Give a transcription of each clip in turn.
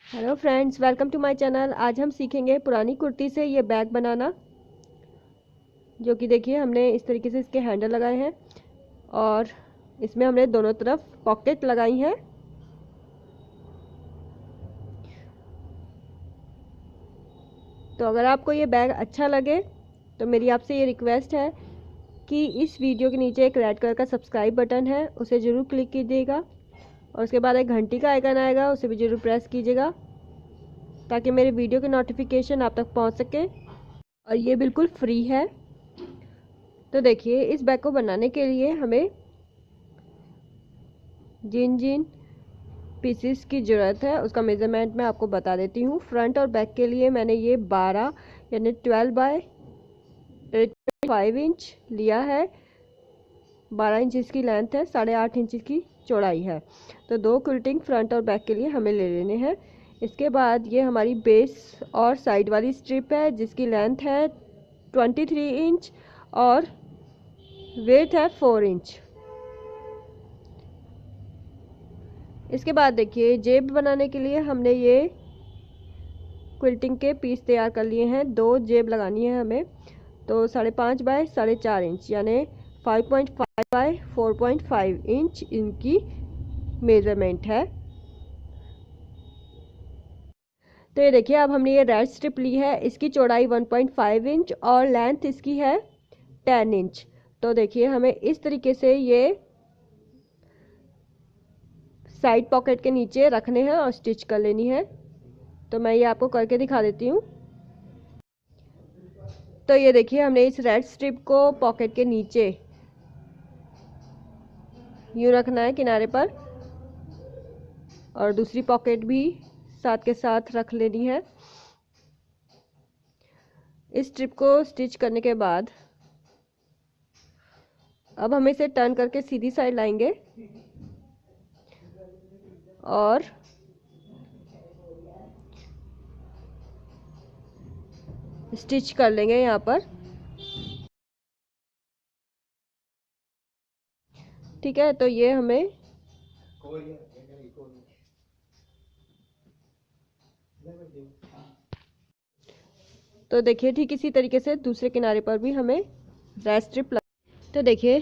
Hello friends, welcome to my channel. आज हम सीखेंगे पुरानी कुर्ती से ये बैग बनाना, जो कि देखिए हमने इस तरीके से इसके हैंडल लगाए हैं और इसमें हमने दोनों तरफ पॉकेट लगाई हैं। तो अगर आपको ये बैग अच्छा लगे तो मेरी आपसे ये रिक्वेस्ट है कि इस वीडियो के नीचे एक रेड कलर का सब्सक्राइब बटन है, उसे ज़रूर क्लिक कीजिएगा और उसके बाद एक घंटी का आइकन आएगा, उसे भी ज़रूर प्रेस कीजिएगा ताकि मेरे वीडियो की नोटिफिकेशन आप तक पहुंच सके। और ये बिल्कुल फ्री है। तो देखिए, इस बैग को बनाने के लिए हमें जिन जिन पीसीस की ज़रूरत है उसका मेज़रमेंट मैं आपको बता देती हूँ। फ्रंट और बैक के लिए मैंने ये 12 यानी 12 बाय 5 इंच लिया है। 12 इंच इसकी लेंथ है, 8.5 इंच की चौड़ाई है। तो 2 क्विल्टिंग फ्रंट और बैक के लिए हमें ले लेने हैं। इसके बाद ये हमारी बेस और साइड वाली स्ट्रिप है जिसकी लेंथ है 23 इंच और विड्थ है 4 इंच। इसके बाद देखिए, जेब बनाने के लिए हमने ये क्विल्टिंग के पीस तैयार कर लिए हैं। 2 जेब लगानी है हमें, तो 5.5 बाय 4.5 इंच यानी 5.5 बाय 4.5 इंच इनकी मेजरमेंट है। तो ये देखिए, अब हमने ये रेड स्ट्रिप ली है, इसकी चौड़ाई 1.5 इंच और लेंथ इसकी है 10 इंच। तो देखिए, हमें इस तरीके से ये साइड पॉकेट के नीचे रखने हैं और स्टिच कर लेनी है। तो मैं ये आपको करके दिखा देती हूँ। तो ये देखिए, हमने इस रेड स्ट्रिप को पॉकेट के नीचे यूँ रखना है किनारे पर और दूसरी पॉकेट भी साथ के साथ रख लेनी है। इस स्ट्रिप को स्टिच करने के बाद अब हम इसे टर्न करके सीधी साइड लाएंगे और स्टिच कर लेंगे यहाँ पर। ठीक है, तो ये हमें तो देखिए, ठीक इसी तरीके से दूसरे किनारे पर भी हमें रेड स्ट्रिप तो देखिए,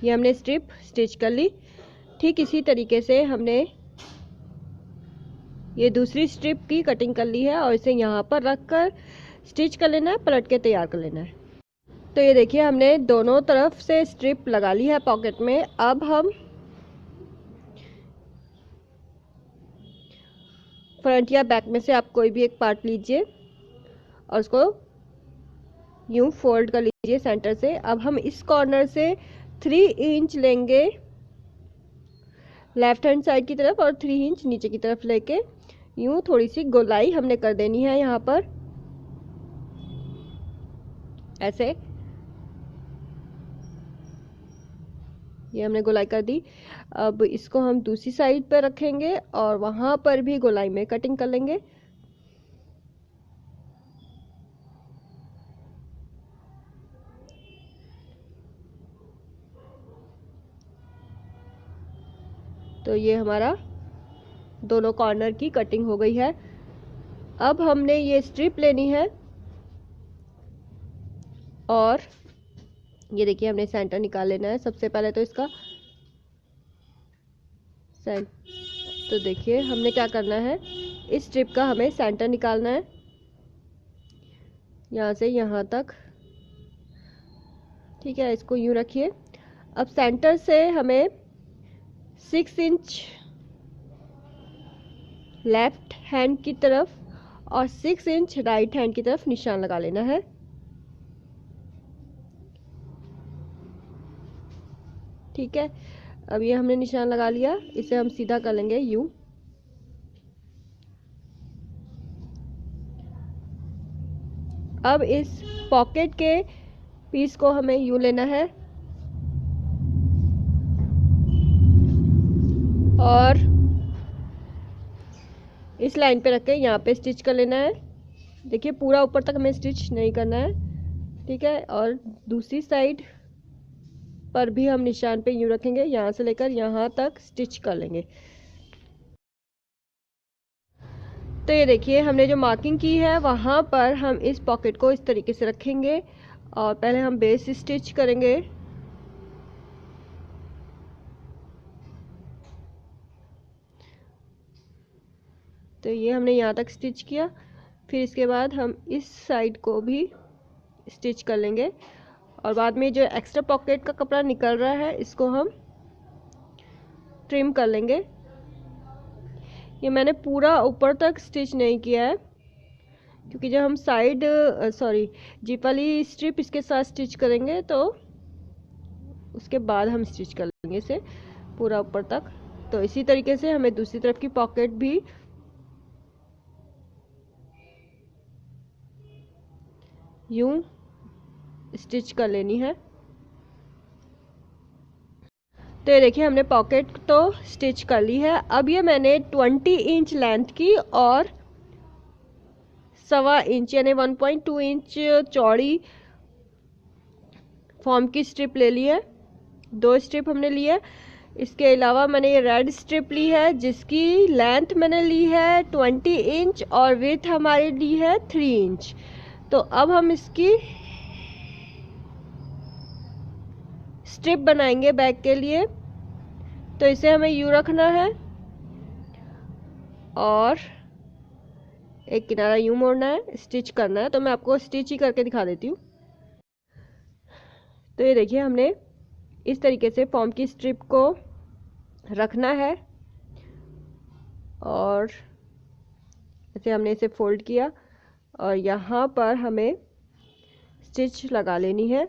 ये हमने स्ट्रिप स्टिच कर ली। ठीक इसी तरीके से हमने ये दूसरी स्ट्रिप की कटिंग कर ली है और इसे यहाँ पर रख कर स्टिच कर लेना है, पलट के तैयार कर लेना है। तो ये देखिए, हमने दोनों तरफ से स्ट्रिप लगा ली है पॉकेट में। अब हम फ्रंट या बैक में से आप कोई भी एक पार्ट लीजिए और उसको यूं फोल्ड कर लीजिए सेंटर से। अब हम इस कॉर्नर से 3 इंच लेंगे लेफ्ट हैंड साइड की तरफ और 3 इंच नीचे की तरफ लेके यूं थोड़ी सी गोलाई हमने कर देनी है यहाँ पर, ऐसे। ये हमने गोलाई कर दी। अब इसको हम दूसरी साइड पर रखेंगे और वहाँ पर भी गोलाई में कटिंग कर लेंगे। तो ये हमारा दोनों कॉर्नर की कटिंग हो गई है। अब हमने ये स्ट्रिप लेनी है और ये देखिए, हमने सेंटर निकाल लेना है। सबसे पहले तो इसका तो देखिए, हमने क्या करना है, इस स्ट्रिप का हमें सेंटर निकालना है यहाँ से यहाँ तक। ठीक है, इसको यूँ रखिए। अब सेंटर से हमें 6 इंच लेफ्ट हैंड की तरफ और 6 इंच राइट हैंड की तरफ निशान लगा लेना है। ठीक है, अब ये हमने निशान लगा लिया, इसे हम सीधा कर लेंगे यूँ। अब इस पॉकेट के पीस को हमें यूँ लेना है और इस लाइन पे रख के यहाँ पे स्टिच कर लेना है। देखिए, पूरा ऊपर तक हमें स्टिच नहीं करना है। ठीक है, और दूसरी साइड पर भी हम निशान पे यूँ रखेंगे, यहाँ से लेकर यहाँ तक स्टिच कर लेंगे। तो ये देखिए हमने जो मार्किंग की है वहाँ पर हम इस पॉकेट को इस तरीके से रखेंगे और पहले हम बेस स्टिच करेंगे। तो ये हमने यहाँ तक स्टिच किया, फिर इसके बाद हम इस साइड को भी स्टिच कर लेंगे और बाद में जो एक्स्ट्रा पॉकेट का कपड़ा निकल रहा है इसको हम ट्रिम कर लेंगे। ये मैंने पूरा ऊपर तक स्टिच नहीं किया है क्योंकि जब हम साइड जिप वाली स्ट्रिप इसके साथ स्टिच करेंगे तो उसके बाद हम स्टिच कर लेंगे इसे पूरा ऊपर तक। तो इसी तरीके से हमें दूसरी तरफ की पॉकेट भी यूं स्टिच कर लेनी है। तो ये देखिए हमने पॉकेट तो स्टिच कर ली है। अब ये मैंने 20 इंच लेंथ की और 1.25 इंच यानी 1.2 इंच चौड़ी फॉर्म की स्ट्रिप ले ली है। 2 स्ट्रिप हमने ली है। इसके अलावा मैंने ये रेड स्ट्रिप ली है जिसकी लेंथ मैंने ली है 20 इंच और विड्थ हमारी ली है 3 इंच। तो अब हम इसकी स्ट्रिप बनाएंगे बैक के लिए। तो इसे हमें यूं रखना है और एक किनारा यूं मोड़ना है, स्टिच करना है। तो मैं आपको स्टिच ही करके दिखा देती हूँ। तो ये देखिए हमने इस तरीके से फॉर्म की स्ट्रिप को रखना है और ऐसे हमने इसे फोल्ड किया और यहाँ पर हमें स्टिच लगा लेनी है।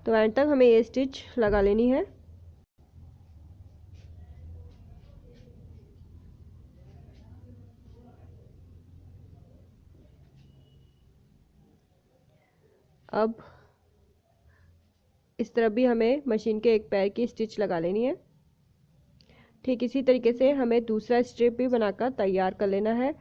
तो एंड तक हमें ये स्टिच लगा लेनी है। अब इस तरफ भी हमें मशीन के एक पैर की स्टिच लगा लेनी है। ठीक इसी तरीके से हमें दूसरा स्ट्रिप भी बनाकर तैयार कर लेना है।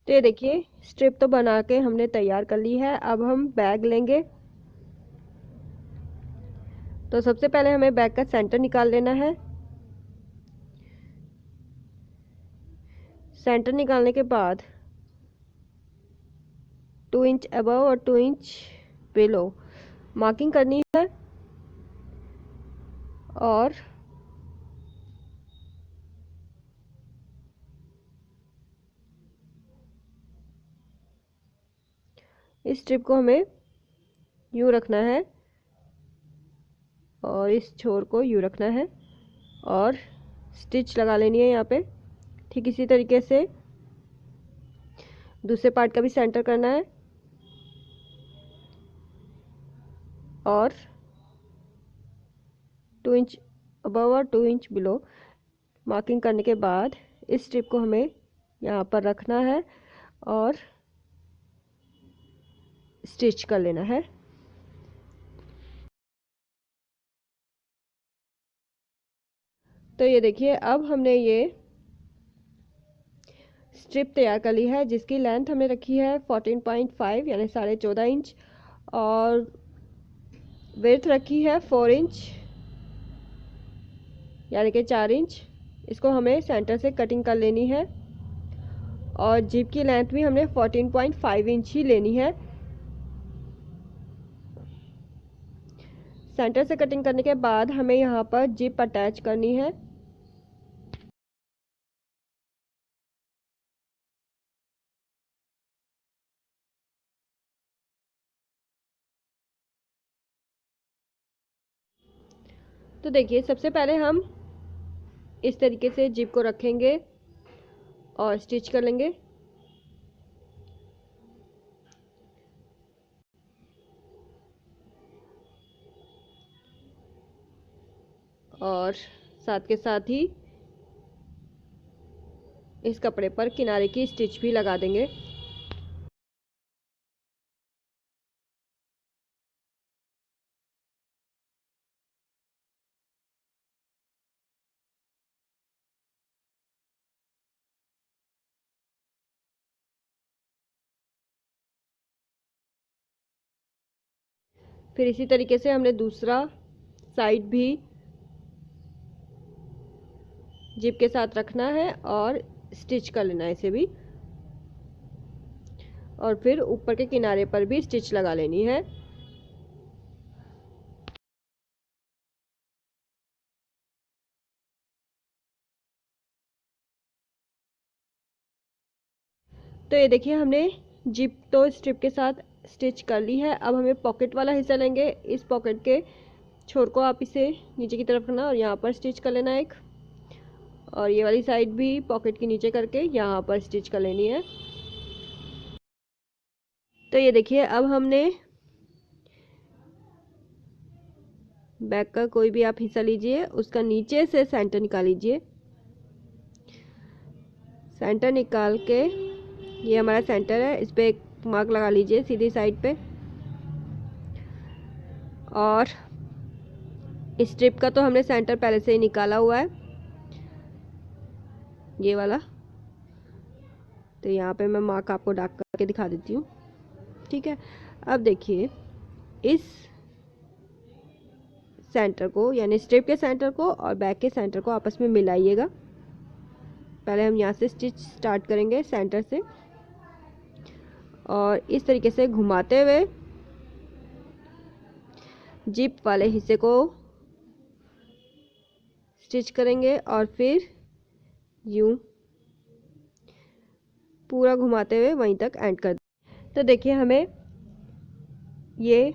तो ये देखिए स्ट्रिप तो बना के हमने तैयार कर ली है। अब हम बैग लेंगे। तो सबसे पहले हमें बैग का सेंटर निकाल लेना है। सेंटर निकालने के बाद 2 इंच अबव और 2 इंच बिलो मार्किंग करनी है और इस स्ट्रिप को हमें यूं रखना है और इस छोर को यूं रखना है और स्टिच लगा लेनी है यहाँ पे। ठीक इसी तरीके से दूसरे पार्ट का भी सेंटर करना है और 2 इंच अबव और 2 इंच बिलो मार्किंग करने के बाद इस स्ट्रिप को हमें यहाँ पर रखना है और स्टिच कर लेना है। तो ये देखिए अब हमने ये स्ट्रिप तैयार कर ली है, जिसकी लेंथ हमने रखी है 14.5 यानी 14.5 इंच, और विड्थ रखी है 4 इंच यानी कि 4 इंच। इसको हमें सेंटर से कटिंग कर लेनी है, और जिप की लेंथ भी हमने 14.5 इंच ही लेनी है। सेंटर से कटिंग करने के बाद हमें यहाँ पर जिप अटैच करनी है। तो देखिए, सबसे पहले हम इस तरीके से जिप को रखेंगे और स्टिच कर लेंगे। और साथ के साथ ही इस कपड़े पर किनारे की स्टिच भी लगा देंगे। फिर इसी तरीके से हमने दूसरा साइड भी जिप के साथ रखना है और स्टिच कर लेना है इसे भी, और फिर ऊपर के किनारे पर भी स्टिच लगा लेनी है। तो ये देखिए, हमने जिप तो स्ट्रिप के साथ स्टिच कर ली है। अब हमें पॉकेट वाला हिस्सा लेंगे। इस पॉकेट के छोर को आप इसे नीचे की तरफ रखना और यहाँ पर स्टिच कर लेना एक, और ये वाली साइड भी पॉकेट के नीचे करके यहाँ पर स्टिच कर लेनी है। तो ये देखिए, अब हमने बैक का कोई भी आप हिस्सा लीजिए, उसका नीचे से सेंटर निकाल लीजिए। सेंटर निकाल के, ये हमारा सेंटर है, इस पे एक मार्क लगा लीजिए सीधी साइड पे। और स्ट्रिप का तो हमने सेंटर पहले से ही निकाला हुआ है, ये वाला। तो यहाँ पे मैं मार्क आपको डार्क करके दिखा देती हूँ, ठीक है। अब देखिए, इस सेंटर को यानी स्ट्रिप के सेंटर को और बैक के सेंटर को आपस में मिलाइएगा। पहले हम यहाँ से स्टिच स्टार्ट करेंगे सेंटर से, और इस तरीके से घुमाते हुए जिप वाले हिस्से को स्टिच करेंगे, और फिर यूं पूरा घुमाते हुए वहीं तक एंड कर। तो देखिए, हमें ये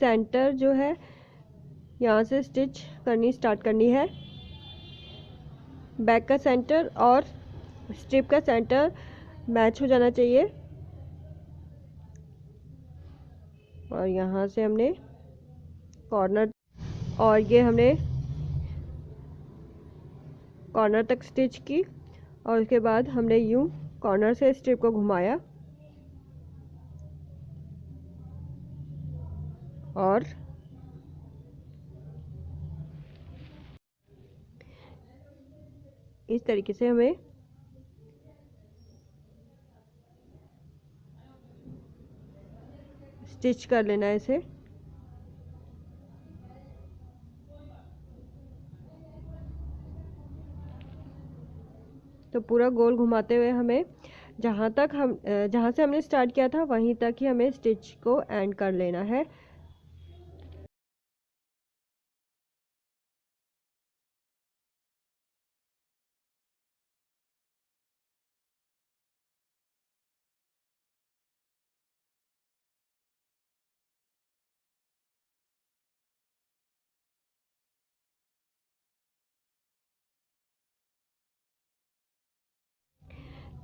सेंटर जो है यहाँ से स्टिच करनी स्टार्ट करनी है। बैक का सेंटर और स्ट्रिप का सेंटर मैच हो जाना चाहिए, और यहाँ से हमने कॉर्नर, और ये हमने कॉर्नर तक स्टिच की, और उसके बाद हमने यूं कॉर्नर से स्ट्रिप को घुमाया और इस तरीके से हमें स्टिच कर लेना है इसे। तो पूरा गोल घुमाते हुए हमें जहाँ से हमने स्टार्ट किया था वहीं तक ही हमें स्टिच को एंड कर लेना है।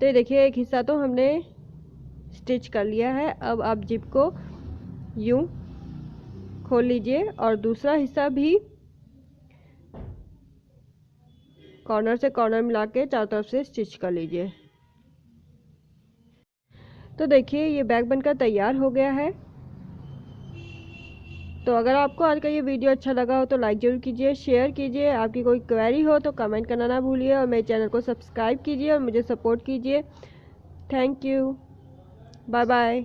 तो ये देखिए, एक हिस्सा तो हमने स्टिच कर लिया है। अब आप जिप को यूं खोल लीजिए और दूसरा हिस्सा भी कॉर्नर से कॉर्नर मिला के चारों तरफ से स्टिच कर लीजिए। तो देखिए, ये बैग बनकर तैयार हो गया है। तो अगर आपको आज का ये वीडियो अच्छा लगा हो तो लाइक ज़रूर कीजिए, शेयर कीजिए। आपकी कोई क्वेरी हो तो कमेंट करना ना भूलिए और मेरे चैनल को सब्सक्राइब कीजिए और मुझे सपोर्ट कीजिए। Thank you, bye bye.